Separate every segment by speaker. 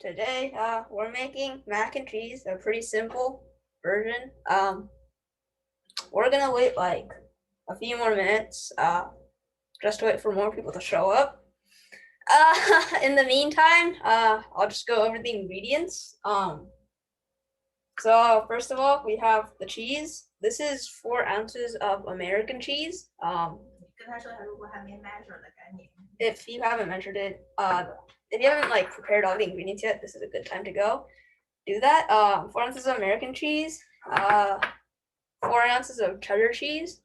Speaker 1: today we're making mac and cheese, a pretty simple version. We're gonna wait like a few more minutes, just to wait for more people to show up. In the meantime, I'll just go over the ingredients. So first of all, we have the cheese. This is 4 ounces of American cheese. If you haven't measured it, if you haven't like prepared all the ingredients yet, this is a good time to go do that. 4 ounces of American cheese, 4 ounces of cheddar cheese.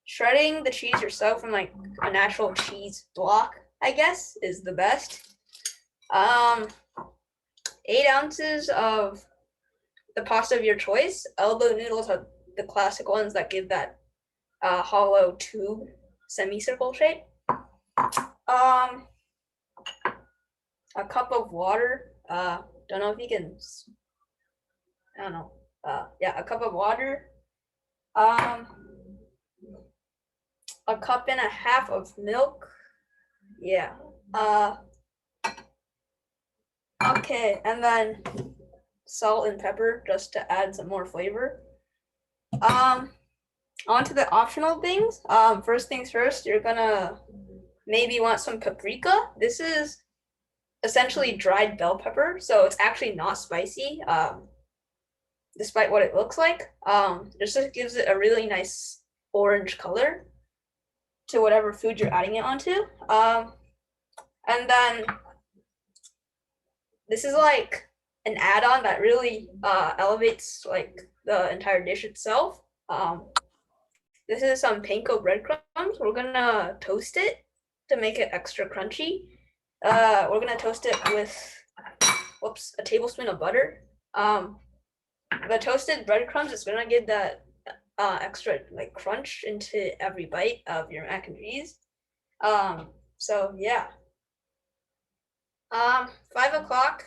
Speaker 1: Shredding the cheese yourself from like a natural cheese block, I guess, is the best. 8 ounces of the pasta of your choice. Elbow noodles are the classic ones that give that hollow tube semicircle shape. A cup of water. Don't know if you can. I don't know. Yeah, a cup of water. A cup and a half of milk. Yeah. Okay, and then salt and pepper just to add some more flavor. On to the optional things. First things first, you're gonna maybe want some paprika. This is essentially dried bell pepper, so it's actually not spicy, despite what it looks like. This just gives it a really nice orange color to whatever food you're adding it onto. And then this is like an add-on that really elevates like the entire dish itself. This is some panko breadcrumbs. We're gonna toast it to make it extra crunchy. We're gonna toast it with, a tablespoon of butter. The toasted breadcrumbs is gonna give that extra like crunch into every bite of your mac and cheese. So yeah. 5 o'clock.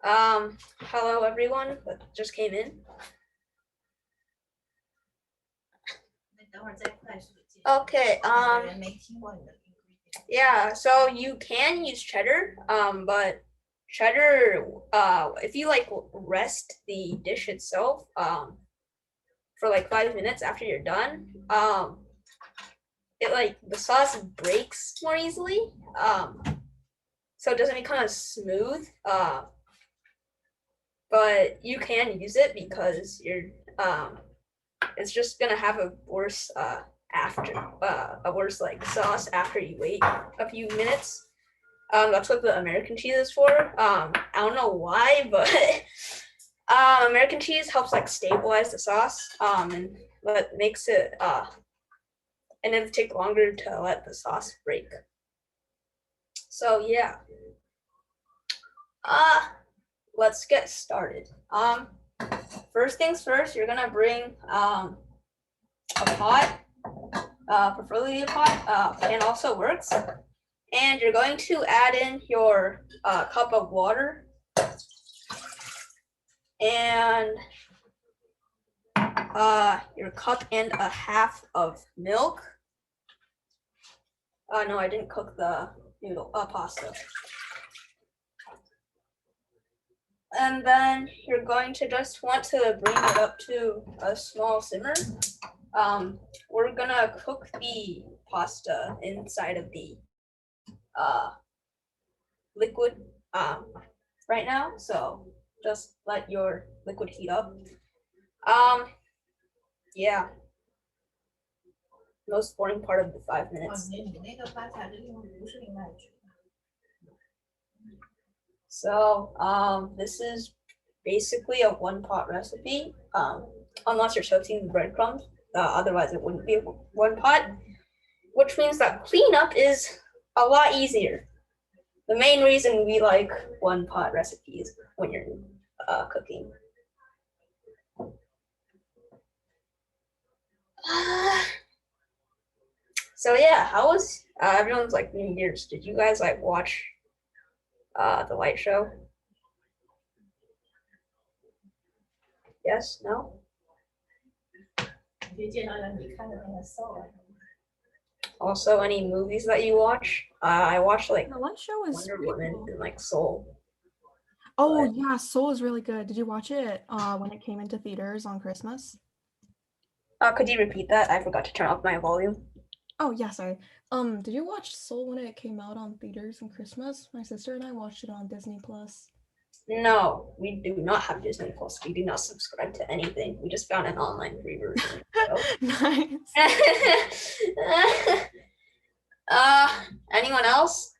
Speaker 1: Hello everyone that just came in. Okay, yeah, so you can use cheddar, but cheddar, if you like rest the dish itself, for like 5 minutes after you're done, it like the sauce breaks more easily, so it doesn't become as smooth, but you can use it because you're, it's just gonna have a worse like sauce after you wait a few minutes. That's what the American cheese is for. I don't know why, but American cheese helps like stabilize the sauce, and what makes it and it take longer to let the sauce break. So yeah. Let's get started. First things first, you're gonna bring a pot, preferably a pot, pan also works. And you're going to add in your cup of water and your cup and a half of milk. No, I didn't cook the pasta. And then you're going to just want to bring it up to a small simmer. We're gonna cook the pasta inside of the liquid right now, so just let your liquid heat up. Yeah, most boring part of the 5 minutes. So this is basically a one-pot recipe, unless you're toasting the breadcrumbs. Otherwise it wouldn't be a one pot, which means that cleanup is a lot easier. The main reason we like one-pot recipes when you're cooking. So yeah, how was everyone's like New Year's? Did you guys like watch the light show? Yes? No? Also, any movies that you watch? I watched like
Speaker 2: The one show is
Speaker 1: Wonder
Speaker 2: pretty
Speaker 1: Woman
Speaker 2: cool.
Speaker 1: and like Soul.
Speaker 2: Oh
Speaker 1: But
Speaker 2: yeah, Soul is really good. Did you watch it when it came into theaters on Christmas?
Speaker 1: could you repeat that? I forgot to turn off my volume.
Speaker 2: Oh yeah, sorry. Did you watch Soul when it came out on theaters on Christmas? My sister and I watched it on Disney Plus.
Speaker 1: No, we do not have Disney Plus. We do not subscribe to anything. We just found an online free version. So.
Speaker 2: Nice.
Speaker 1: uh, anyone else?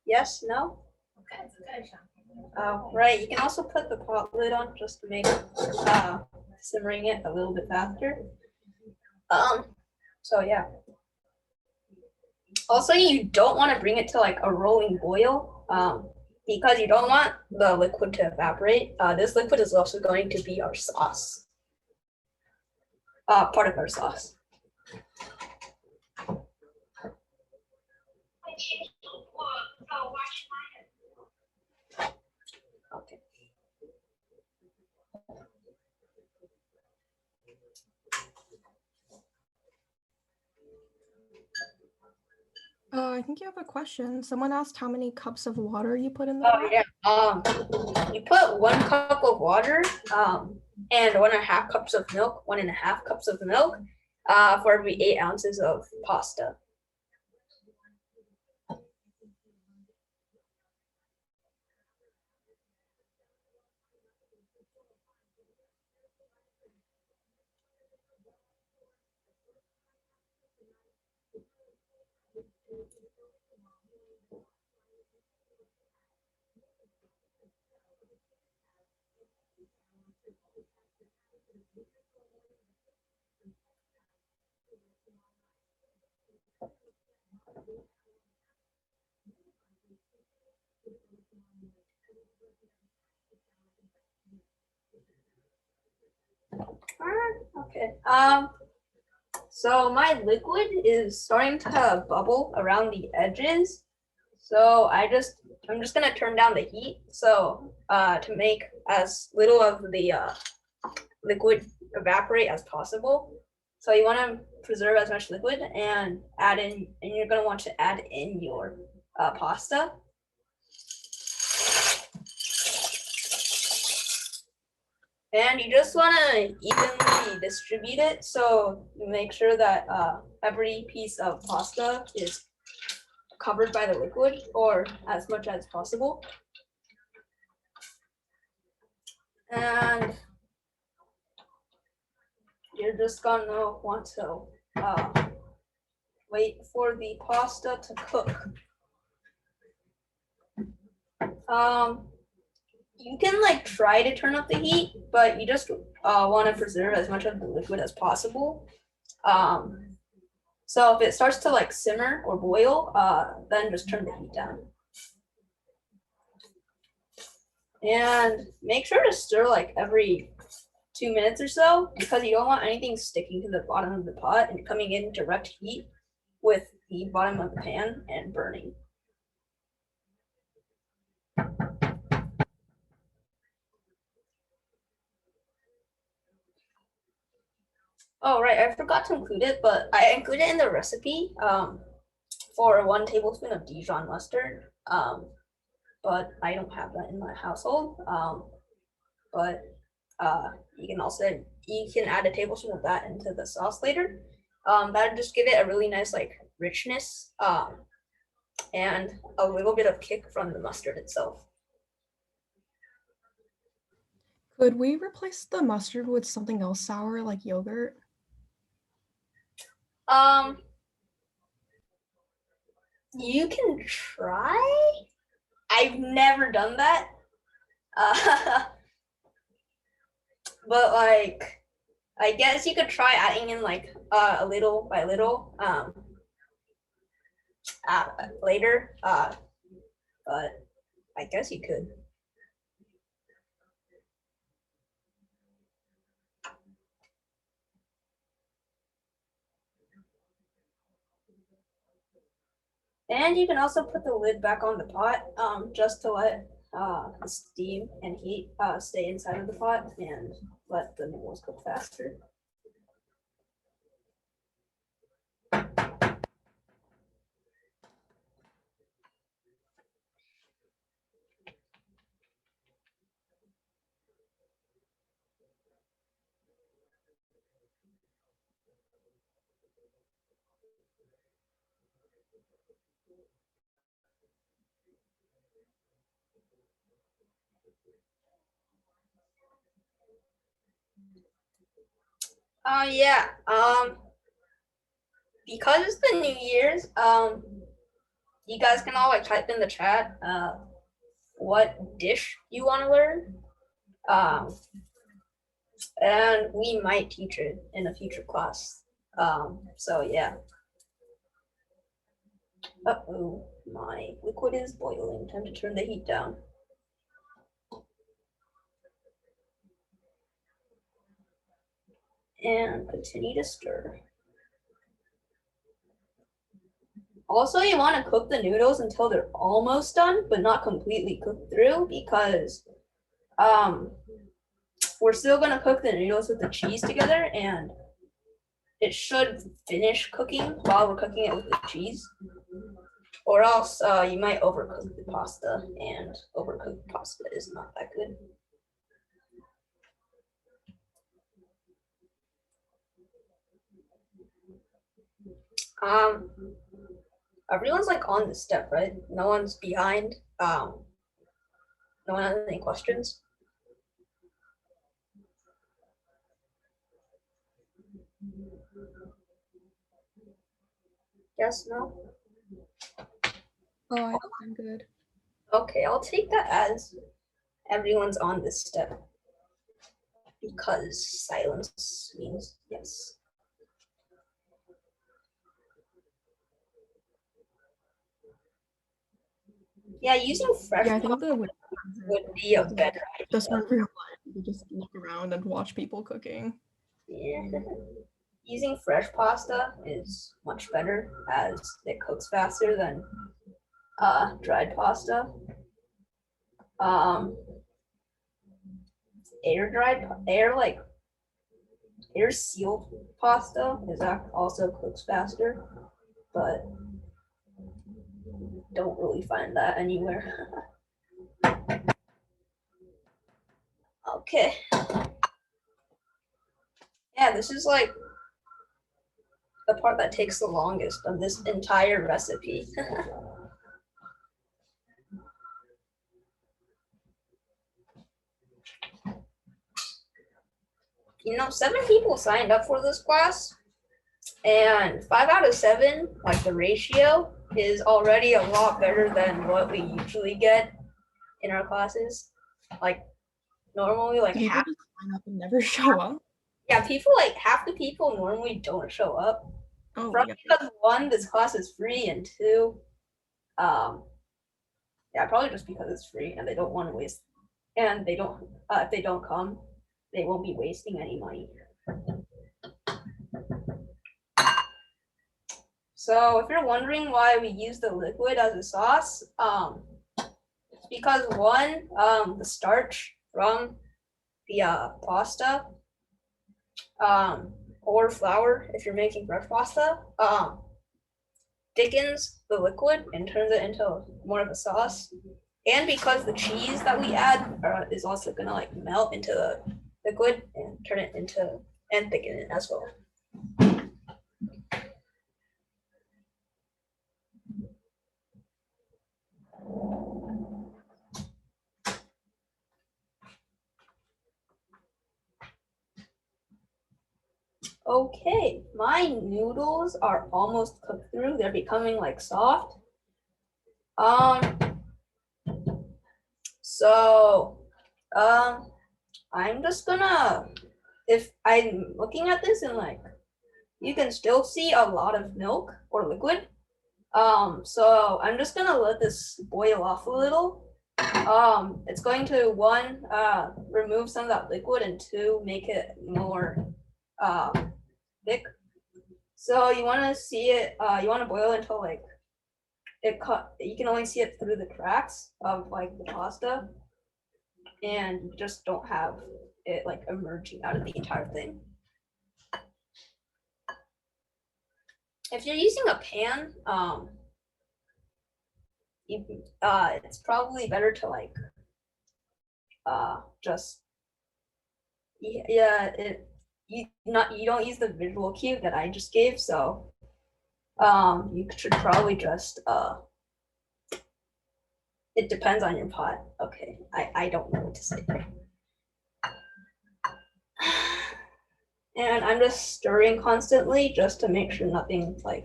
Speaker 1: Yes, no? Right, you can also put the pot lid on just to make simmering it a little bit faster. So yeah. Also, you don't want to bring it to like a rolling boil, because you don't want the liquid to evaporate. This liquid is also going to be our sauce, part of our sauce. Okay.
Speaker 2: I think you have a question. Someone asked how many cups of water you put in the
Speaker 1: Oh
Speaker 2: pot.
Speaker 1: yeah. You put 1 cup of water, and 1.5 cups of milk, 1.5 cups of milk, for every 8 ounces of pasta. Okay. So my liquid is starting to bubble around the edges. So I'm just gonna turn down the heat. So to make as little of the liquid evaporate as possible. So you want to preserve as much liquid and add in, and you're gonna want to add in your pasta. And you just want to evenly distribute it. So you make sure that every piece of pasta is covered by the liquid or as much as possible. And you're just gonna want to wait for the pasta to cook. You can like try to turn up the heat, but you just want to preserve as much of the liquid as possible. So if it starts to like simmer or boil, then just turn the heat down. And make sure to stir like every 2 minutes or so, because you don't want anything sticking to the bottom of the pot and coming in direct heat with the bottom of the pan and burning. Oh, right, I forgot to include it, but I included it in the recipe for 1 tablespoon of Dijon mustard. But I don't have that in my household. But you can add a tablespoon of that into the sauce later. That'll just give it a really nice like richness, and a little bit of kick from the mustard itself.
Speaker 2: Could we replace the mustard with something else sour like yogurt?
Speaker 1: You can try. I've never done that. But like, I guess you could try adding in like a little by little later. But I guess you could. And you can also put the lid back on the pot, just to let the steam and heat stay inside of the pot and let the noodles cook faster. Yeah. Because it's the New Year's, you guys can all like type in the chat what dish you want to learn. Um, and we might teach it in a future class. So yeah. Uh-oh, my liquid is boiling. Time to turn the heat down. And continue to stir. Also, you want to cook the noodles until they're almost done, but not completely cooked through, because we're still going to cook the noodles with the cheese together, and it should finish cooking while we're cooking it with the cheese. Or else you might overcook the pasta, and overcooked pasta is not that good. Um, everyone's like on this step, right? No one's behind. No one has any questions. Yes, no?
Speaker 2: Oh, I think I'm good.
Speaker 1: Okay, I'll take that as everyone's on this step, because silence means yes. Yeah, using fresh
Speaker 2: Yeah, I think the
Speaker 1: would be a better
Speaker 2: just
Speaker 1: idea.
Speaker 2: in real life, you just look around and watch people cooking.
Speaker 1: Yeah. Using fresh pasta is much better, as it cooks faster than dried pasta. Um, air sealed pasta is also cooks faster, but don't really find that anywhere. Okay. Yeah, this is like the part that takes the longest of this entire recipe. You know, 7 people signed up for this class, and 5 out of 7, like the ratio, is already a lot better than what we usually get in our classes. Like normally, like
Speaker 2: People
Speaker 1: half.
Speaker 2: just sign up and never show up.
Speaker 1: Yeah, people like half the people normally don't show up.
Speaker 2: Oh,
Speaker 1: Probably
Speaker 2: yeah.
Speaker 1: because one, this class is free, and two, um, yeah, probably just because it's free and they don't want to waste, and they don't. If they don't come, they won't be wasting any money. So if you're wondering why we use the liquid as a sauce, it's because one, the starch from the pasta, or flour, if you're making fresh pasta, thickens the liquid and turns it into more of a sauce. And because the cheese that we add is also gonna like melt into the liquid and turn it into and thicken it as well. Okay, my noodles are almost cooked through. They're becoming like soft. Um, so, I'm just gonna, if I'm looking at this and like, you can still see a lot of milk or liquid. So I'm just gonna let this boil off a little. It's going to one, remove some of that liquid, and two, make it more thick. So you want to see it. You want to boil until like it cut. You can only see it through the cracks of like the pasta, and you just don't have it like emerging out of the entire thing. If you're using a pan, it's probably better to like just yeah, you don't use the visual cue that I just gave, so You should probably just it depends on your pot. Okay, I don't know what to say there. And I'm just stirring constantly just to make sure nothing like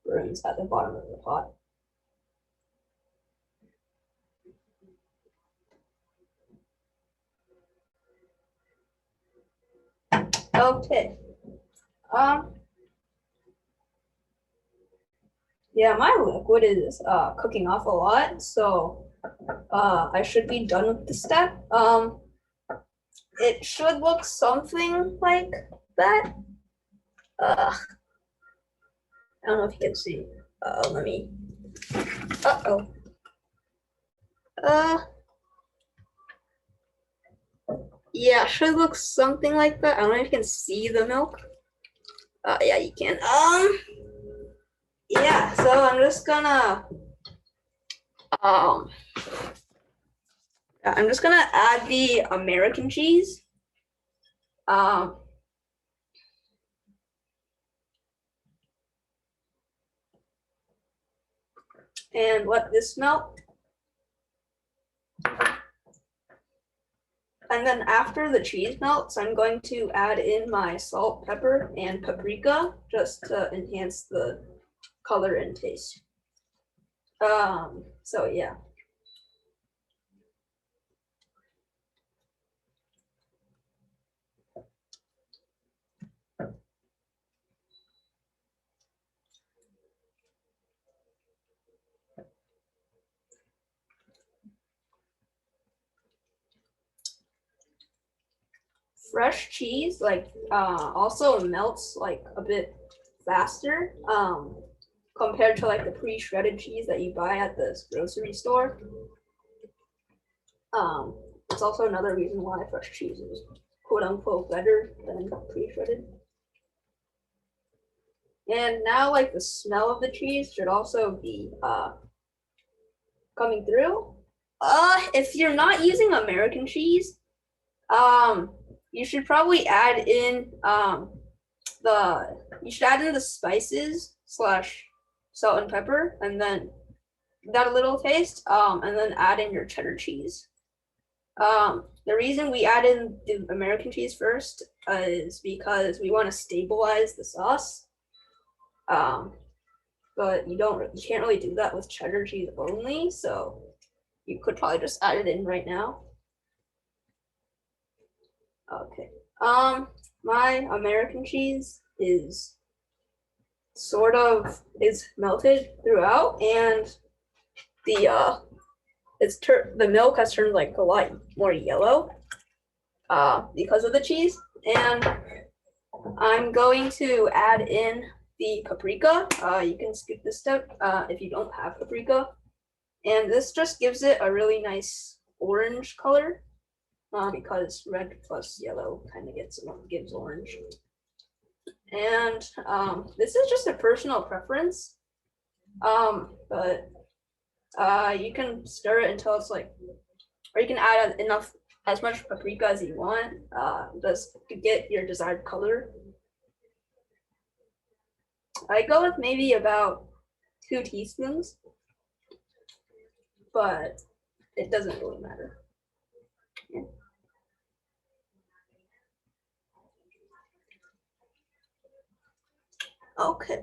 Speaker 1: burns at the bottom of the pot. Okay. Yeah, my liquid is cooking off a lot, so I should be done with the step. It should look something like that. I don't know if you can see. Let me. Uh-oh. Uh, yeah, should look something like that. I don't know if you can see the milk. Yeah, you can. Yeah, so I'm just gonna um I'm just gonna add the American cheese. Um and let this melt. And then after the cheese melts, I'm going to add in my salt, pepper, and paprika just to enhance the color and taste. So yeah. Fresh cheese also melts like a bit faster compared to like the pre-shredded cheese that you buy at the grocery store. It's also another reason why fresh cheese is quote unquote better than pre-shredded. And now like the smell of the cheese should also be coming through. If you're not using American cheese, you should probably add in the spices slash salt and pepper, and then that a little taste, and then add in your cheddar cheese. The reason we add in the American cheese first is because we want to stabilize the sauce. But you can't really do that with cheddar cheese only, so you could probably just add it in right now. Okay. My American cheese is melted throughout, and the milk has turned like a lot more yellow because of the cheese. And I'm going to add in the paprika. You can skip this step if you don't have paprika, and this just gives it a really nice orange color because red plus yellow kind of gives orange. And this is just a personal preference, but you can stir it until it's like, or you can add as much paprika as you want, just to get your desired color. I go with maybe about 2 teaspoons, but it doesn't really matter. Yeah. Okay.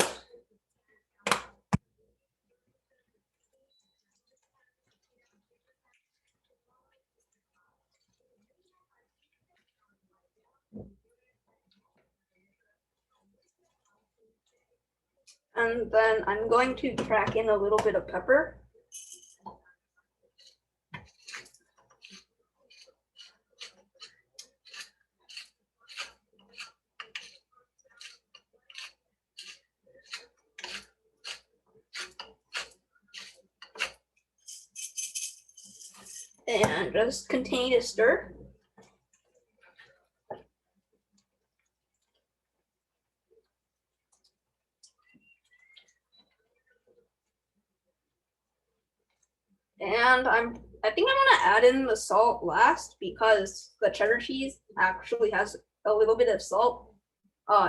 Speaker 1: And then I'm going to crack in a little bit of pepper. And just continue to stir. And I think I'm gonna add in the salt last because the cheddar cheese actually has a little bit of salt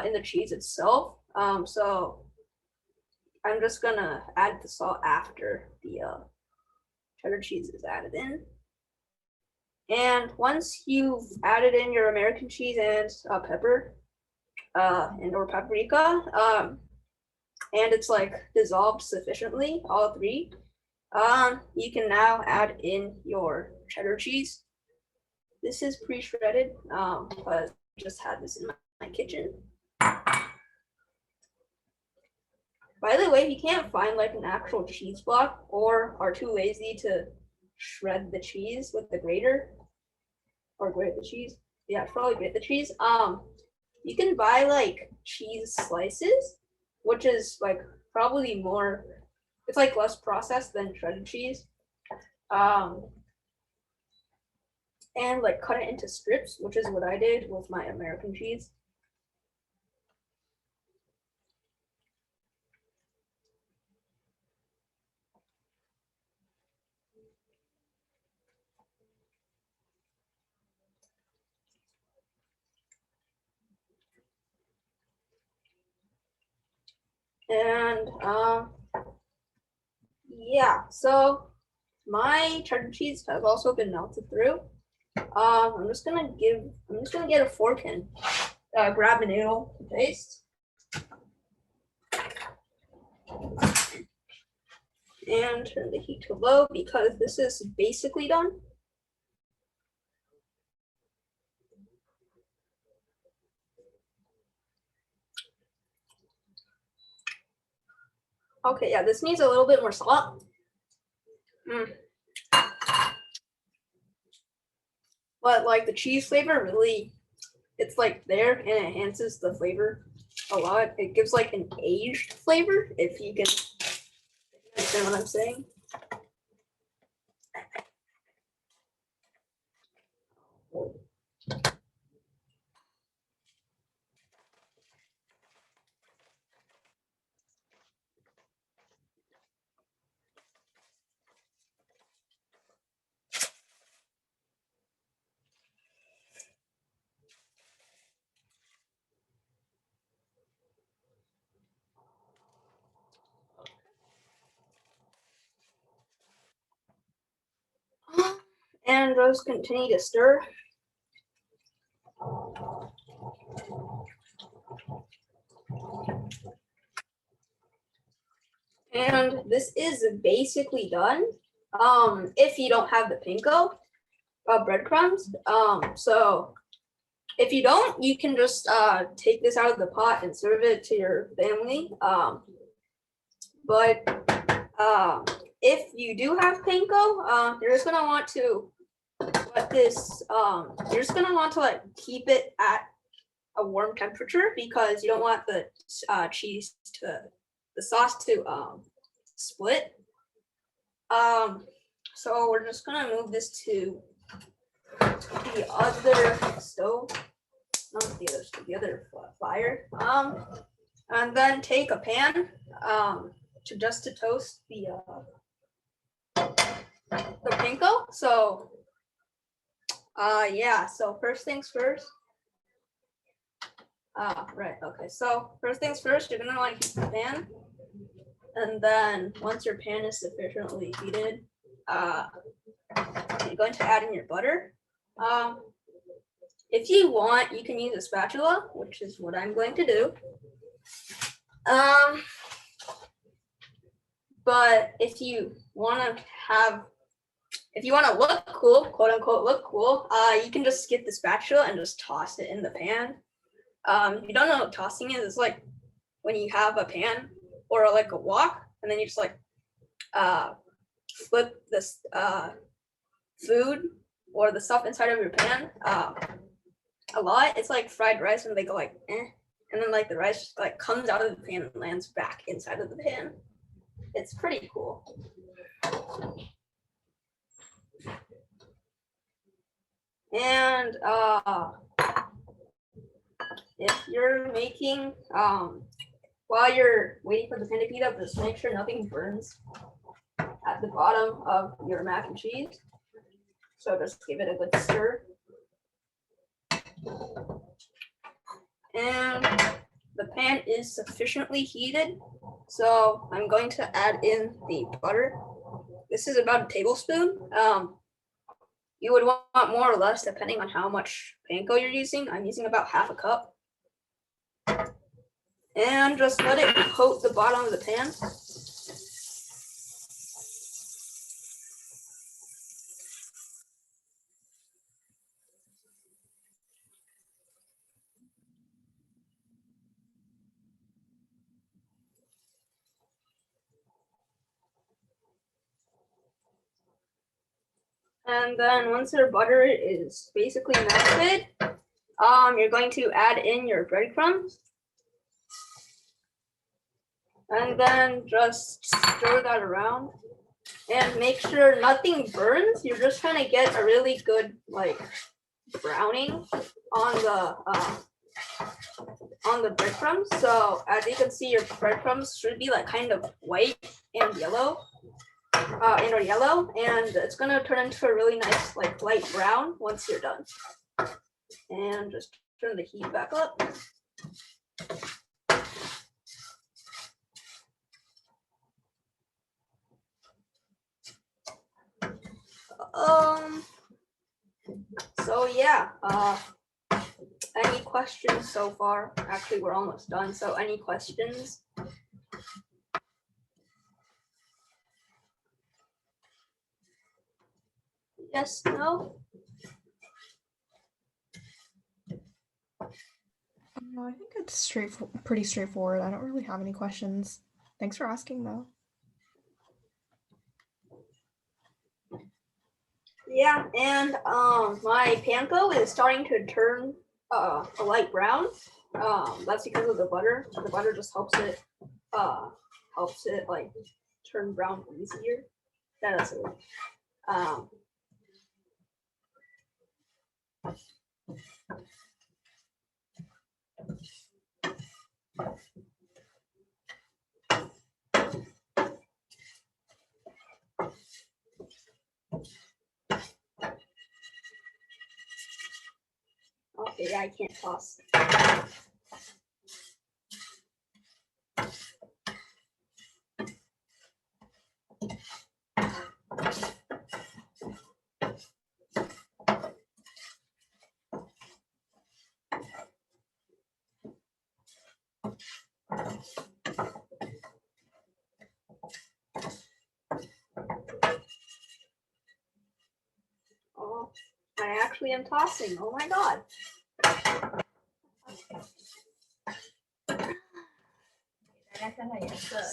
Speaker 1: in the cheese itself. So I'm just gonna add the salt after the cheddar cheese is added in. And once you've added in your American cheese and pepper and or paprika, and it's like dissolved sufficiently, all three, you can now add in your cheddar cheese. This is pre-shredded, but I just had this in my kitchen. By the way, if you can't find like an actual cheese block or are too lazy to shred the cheese with the grater or grate the cheese, yeah, probably grate the cheese. You can buy like cheese slices, which is like probably more. It's like less processed than shredded cheese. And like cut it into strips, which is what I did with my American cheese. And yeah, so my cheddar cheese has also been melted through. I'm just gonna get a fork and grab a noodle to taste. And turn the heat to low because this is basically done. Okay, yeah, this needs a little bit more salt. But like the cheese flavor really, it's like there and it enhances the flavor a lot. It gives like an aged flavor, if you can understand what I'm saying. And just continue to stir. And this is basically done. If you don't have the panko breadcrumbs, so if you don't, you can just take this out of the pot and serve it to your family. But if you do have panko, you're just gonna want to let this. You're just gonna want to like keep it at a warm temperature because you don't want the cheese to the sauce to split. So we're just gonna move this to the other stove, not the other stove, the other fire. And then take a pan to toast the panko. So yeah, so first things first. Right, okay. So first things first, you're gonna like heat the pan. And then once your pan is sufficiently heated, you're going to add in your butter. If you want, you can use a spatula, which is what I'm going to do. But if you want to look cool, quote unquote look cool, you can just get the spatula and just toss it in the pan. If you don't know what tossing is, it's like when you have a pan or like a wok, and then you just like flip this food or the stuff inside of your pan a lot. It's like fried rice when they go like and then like the rice just like comes out of the pan and lands back inside of the pan. It's pretty cool. And if you're making while you're waiting for the pan to heat up, just make sure nothing burns at the bottom of your mac and cheese. So just give it a good stir. And the pan is sufficiently heated, So I'm going to add in the butter. This is about a tablespoon. You would want more or less depending on how much panko you're using. I'm using about half a cup. And just let it coat the bottom of the pan. And then once your butter is basically melted, you're going to add in your breadcrumbs. And then just stir that around and make sure nothing burns. You're just trying to get a really good like browning on the breadcrumbs. So as you can see, your breadcrumbs should be like kind of white and yellow. And it's gonna turn into a really nice like light brown once you're done. And just turn the heat back up. So yeah, any questions so far? Actually, we're almost done. So any questions? Yes, no?
Speaker 2: I think it's pretty straightforward. I don't really have any questions. Thanks for asking, though.
Speaker 1: Yeah, and my panko is starting to turn a light brown. That's because of the butter. The butter just helps it like turn brown easier. That's it. Okay, I can't toss. Oh, I actually am tossing. Oh my god.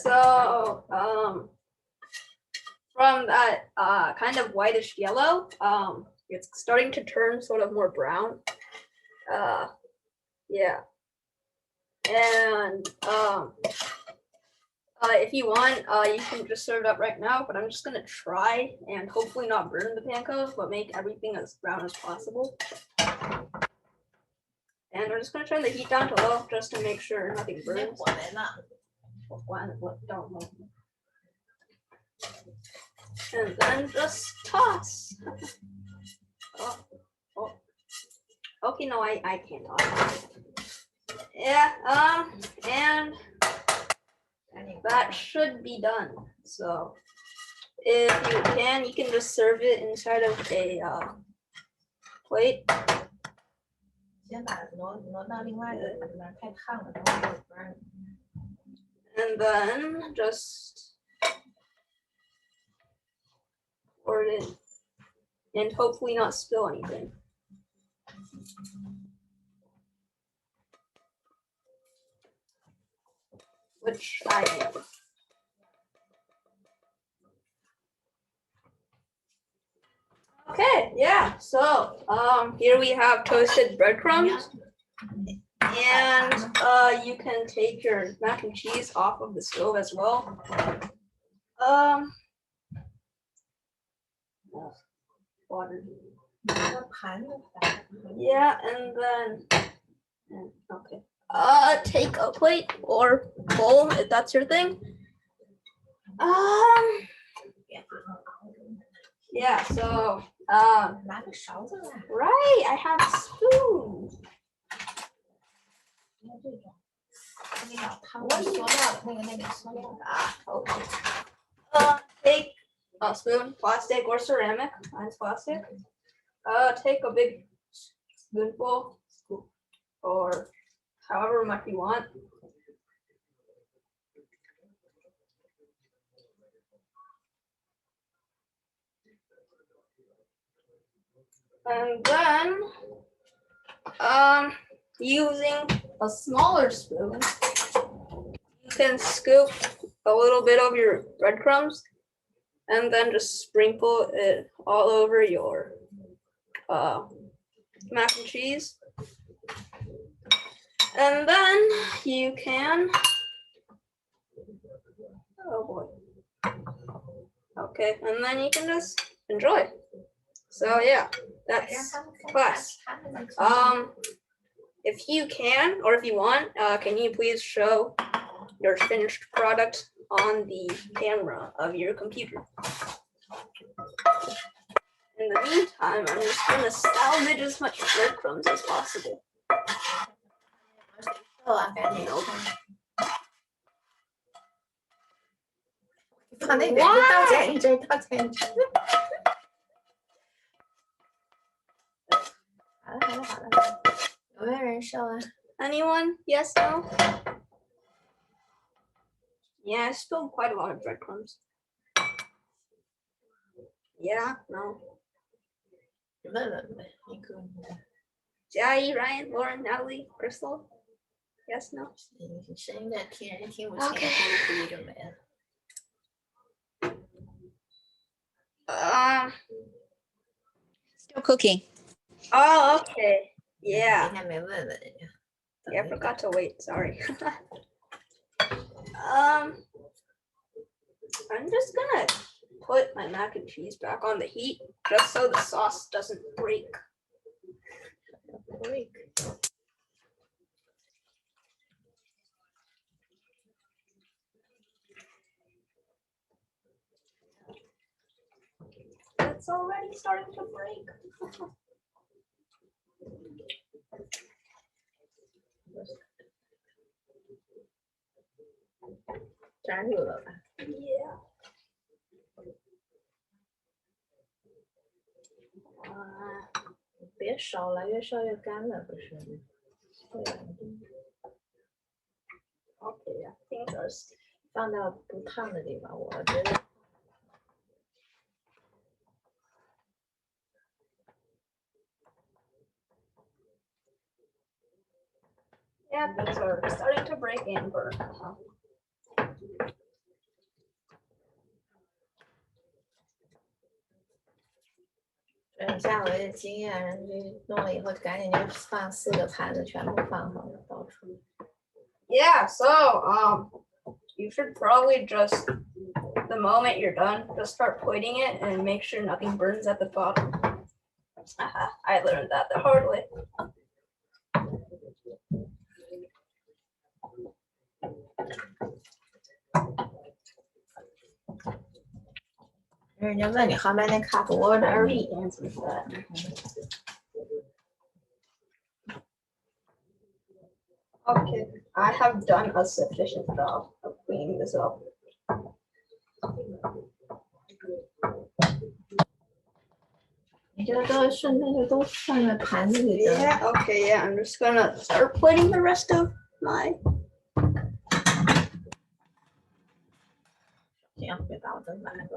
Speaker 1: So, from that kind of whitish yellow, it's starting to turn sort of more brown. Yeah. And if you want, you can just serve it up right now, but I'm just gonna try and hopefully not burn the panko, but make everything as brown as possible. And we're just gonna turn the heat down to low just to make sure nothing burns. And then just toss. Oh. Okay, no, I can't toss. Yeah, and that should be done. So if you can just serve it inside of a plate. And then just pour it in and hopefully not spill anything. Which I am. Okay, yeah, so here we have toasted breadcrumbs. And you can take your mac and cheese off of the stove as well. Water. Yeah, and then okay. Take a plate or bowl if that's your thing. Yeah, so right, I have spoons. Take a spoon, plastic or ceramic. Mine's plastic. Take a big spoonful, or however much you want. And then, using a smaller spoon, you can scoop a little bit of your breadcrumbs and then just sprinkle it all over your mac and cheese. And then you can, oh boy. Okay, and then you can just enjoy. So yeah, that's class. If you can, or if you want, can you please show your finished product on the camera of your computer? In the meantime, I'm just gonna salvage as much breadcrumbs as possible. Anyone? Yes, no? Yeah, I spilled quite a lot of breadcrumbs. Yeah, no. Jai, Ryan, Lauren, Natalie, Crystal? Yes, no?
Speaker 3: Still cooking.
Speaker 1: Oh, okay. Yeah. Yeah, I forgot to wait. Sorry. I'm just gonna put my mac and cheese back on the heat just so the sauce doesn't break. It's already starting to break. Yeah. Okay, I think there's
Speaker 4: 放到不烫的地方，我觉得
Speaker 1: yeah, things are starting to break and burn.
Speaker 4: 下回的经验，就弄了以后赶紧就放4个盘子，全部放好了，到处。
Speaker 1: Yeah, so you should probably just, the moment you're done, just start plating it and make sure nothing burns at the bottom. I learned that the hard way.
Speaker 4: 人家问你 how many cup water?
Speaker 1: He answers that. Okay, I have done a sufficient job of cleaning this up.
Speaker 4: 你这都顺便就都放在盘子里的。
Speaker 1: Yeah, okay, yeah, I'm just gonna start plating the rest of my.
Speaker 4: 行，别把我的碗了。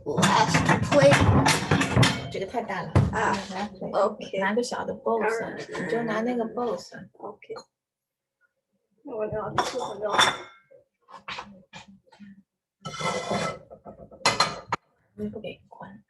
Speaker 1: last plate.
Speaker 4: 这个太大了
Speaker 1: 啊
Speaker 4: 拿
Speaker 1: ，OK
Speaker 4: 拿个小的 bowl
Speaker 1: 当
Speaker 4: 算，
Speaker 1: 然
Speaker 4: 你就拿那个 bowl 算。
Speaker 1: OK，那我要4分钟。
Speaker 4: 不给关。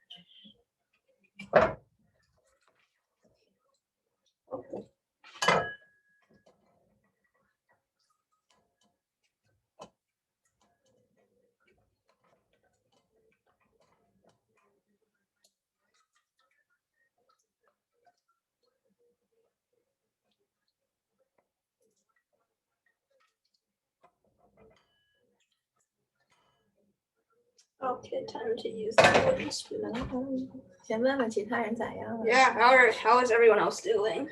Speaker 1: Okay, time to use the wooden spoon.
Speaker 4: 先问问其他人咋样了。
Speaker 1: Yeah, how is everyone else doing?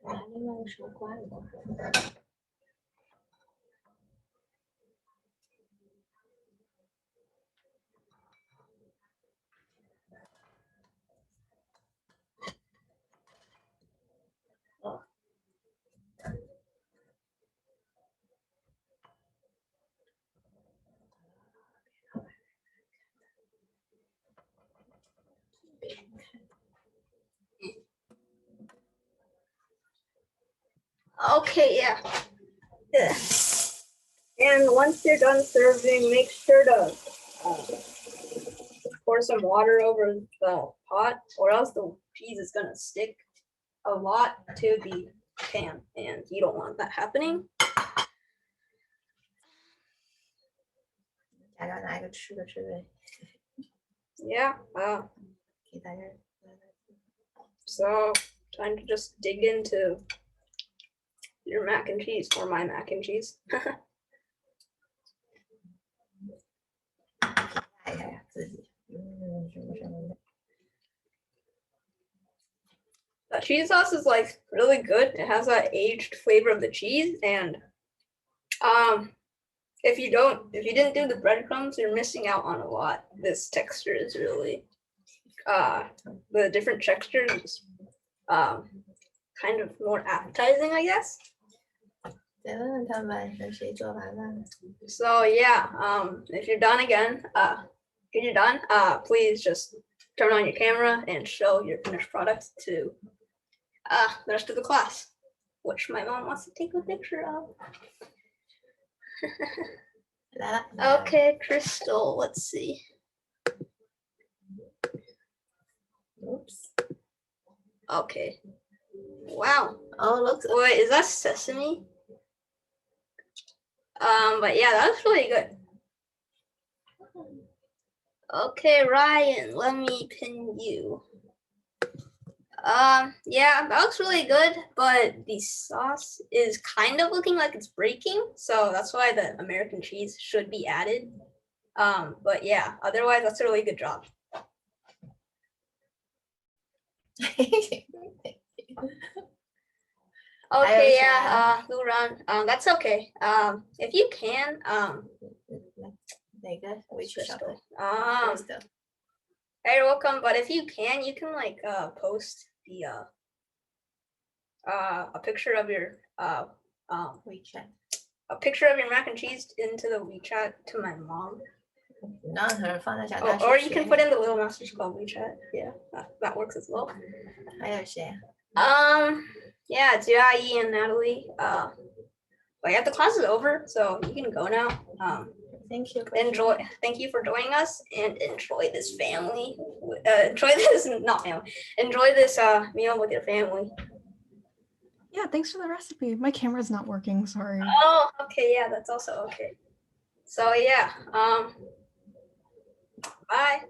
Speaker 4: 拿另外个手刮一刮。
Speaker 1: Okay, yeah. Yeah. And once you're done serving, make sure to pour some water over the pot, or else the cheese is gonna stick a lot to the pan, and you don't want that happening.
Speaker 4: 大家拿一个吃的准备
Speaker 1: Yeah.
Speaker 4: 给大家。
Speaker 1: So time to just dig into your mac and cheese, or my mac and cheese.
Speaker 4: 哎呀，自己，什么什么的。
Speaker 1: The cheese sauce is like really good. It has that aged flavor of the cheese, and if you didn't do the breadcrumbs, you're missing out on a lot. This texture is really the different textures kind of more appetizing, I guess.
Speaker 4: 再问问他们有谁做完了。
Speaker 1: So yeah, if you're done again, when you're done, please just turn on your camera and show your finished product to the rest of the class, which my mom wants to take a picture of.
Speaker 4: 来了。
Speaker 1: Okay, Crystal, let's see.
Speaker 4: Oops.
Speaker 1: Okay. Wow.
Speaker 4: Oh, looks.
Speaker 1: Wait, is that sesame? But yeah, that was really good. Okay, Ryan, let me pin you. Yeah, that looks really good, but the sauce is kind of looking like it's breaking, so that's why the American cheese should be added. But yeah, otherwise that's a really good job. Okay, yeah, Luran, that's okay. If you can,
Speaker 4: 哪个 which
Speaker 1: Crystal.
Speaker 4: Crystal.
Speaker 1: Hey, you're welcome. But if you can like post the a picture of your
Speaker 4: WeChat.
Speaker 1: a picture of your mac and cheese into the WeChat to my mom.
Speaker 4: 让他放在小大
Speaker 1: Or you can put in the Little Masters Club WeChat. Yeah, that works as well.
Speaker 4: 还有谁？
Speaker 1: Yeah, Jiayi and Natalie. But yeah, the class is over, so you can go now.
Speaker 4: Thank you.
Speaker 1: Thank you for joining us, and enjoy this family. Enjoy this meal with your family.
Speaker 2: Yeah, thanks for the recipe. My camera's not working, sorry.
Speaker 1: Oh, okay, yeah, that's also okay. So yeah, bye.